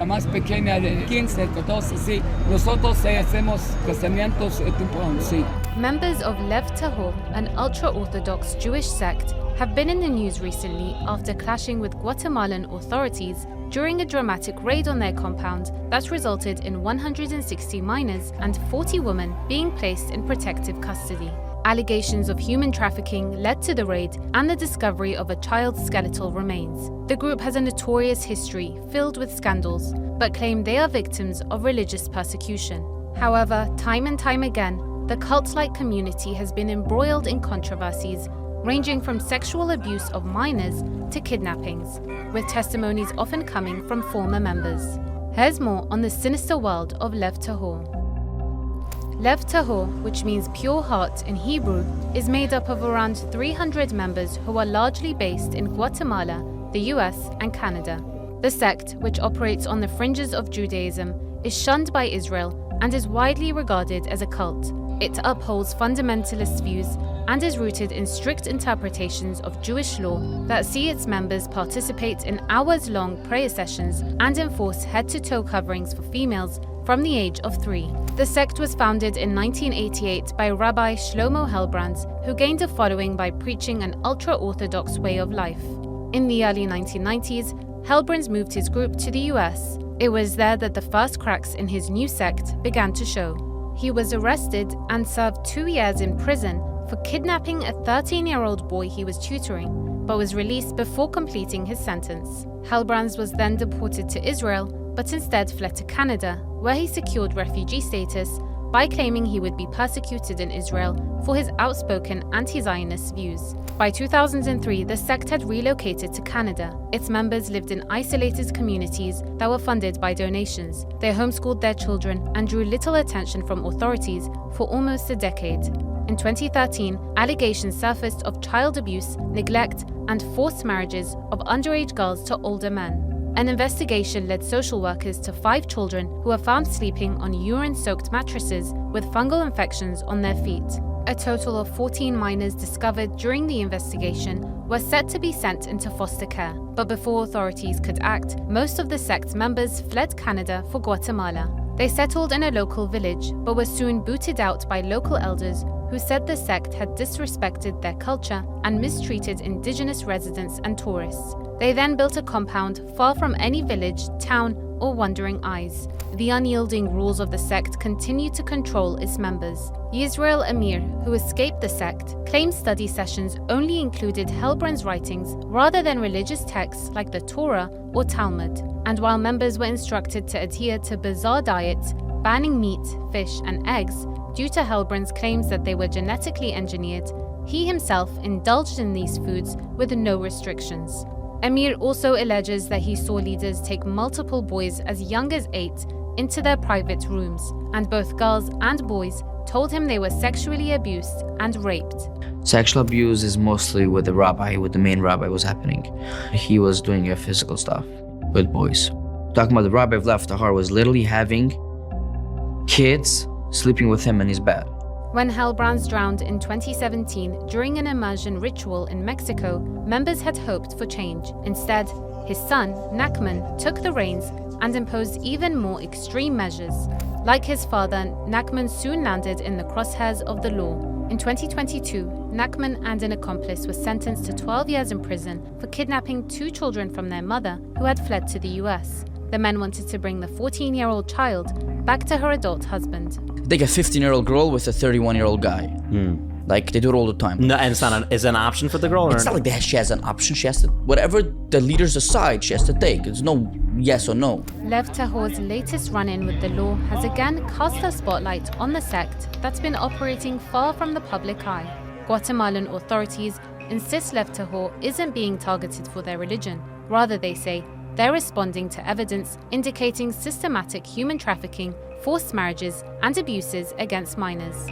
más pequeña de 15, 14, sí. Nosotros hacemos casamientos tempranos, sí. Members of Lev Tahor, an ultra-Orthodox Jewish sect, have been in the news recently after clashing with Guatemalan authorities during a dramatic raid on their compound that resulted in 160 minors and 40 women being placed in protective custody. Allegations of human trafficking led to the raid and the discovery of a child's skeletal remains. The group has a notorious history filled with scandals, but claim they are victims of religious persecution. However, time and time again, the cult-like community has been embroiled in controversies ranging from sexual abuse of minors to kidnappings, with testimonies often coming from former members. Here's more on the sinister world of Lev Tahor. Lev Tahor, which means pure heart in Hebrew, is made up of around 300 members who are largely based in Guatemala, the US, and Canada. The sect, which operates on the fringes of Judaism, is shunned by Israel and is widely regarded as a cult. It upholds fundamentalist views and is rooted in strict interpretations of Jewish law that see its members participate in hours-long prayer sessions and enforce head-to-toe coverings for females from the age of 3. The sect was founded in 1988 by Rabbi Shlomo Helbrands, who gained a following by preaching an ultra-Orthodox way of life. In the early 1990s, Helbrands moved his group to the US. It was there that the first cracks in his new sect began to show. He was arrested and served 2 years in prison for kidnapping a 13-year-old boy he was tutoring, but was released before completing his sentence. Helbrands was then deported to Israel, but instead fled to Canada, where he secured refugee status by claiming he would be persecuted in Israel for his outspoken anti-Zionist views. By 2003, the sect had relocated to Canada. Its members lived in isolated communities that were funded by donations. They homeschooled their children and drew little attention from authorities for almost a decade. In 2013, allegations surfaced of child abuse, neglect, and forced marriages of underage girls to older men. An investigation led social workers to 5 children who were found sleeping on urine-soaked mattresses with fungal infections on their feet. A total of 14 minors discovered during the investigation were set to be sent into foster care. But before authorities could act, most of the sect's members fled Canada for Guatemala. They settled in a local village, but were soon booted out by local elders who said the sect had disrespected their culture and mistreated indigenous residents and tourists. They then built a compound far from any village, town, or wandering eyes. The unyielding rules of the sect continue to control its members. Yisrael Amir, who escaped the sect, claims study sessions only included Helbrand's writings rather than religious texts like the Torah or Talmud. And while members were instructed to adhere to bizarre diets, banning meat, fish, and eggs, due to Helbrand's claims that they were genetically engineered, he himself indulged in these foods with no restrictions. Amir also alleges that he saw leaders take multiple boys as young as 8 into their private rooms, and both girls and boys told him they were sexually abused and raped. Sexual abuse is mostly with the main rabbi was happening. He was doing physical stuff with boys. Talking about the rabbi of Lev Tahor was literally having kids sleeping with him in his bed. When Helbrands drowned in 2017 during an immersion ritual in Mexico, members had hoped for change. Instead, his son, Nachman, took the reins and imposed even more extreme measures. Like his father, Nachman soon landed in the crosshairs of the law. In 2022, Nachman and an accomplice were sentenced to 12 years in prison for kidnapping 2 children from their mother who had fled to the US. The men wanted to bring the 14-year-old child back to her adult husband. They get a 15-year-old girl with a 31-year-old guy. Like, they do it all the time. No, and is it an option for the girl? It's not like she has an option. She has to, whatever the leaders decide, she has to take. There's no yes or no. Lev Tahor's latest run-in with the law has again cast a spotlight on the sect that's been operating far from the public eye. Guatemalan authorities insist Lev Tahor isn't being targeted for their religion. Rather, they say, they're responding to evidence indicating systematic human trafficking, forced marriages, and abuses against minors.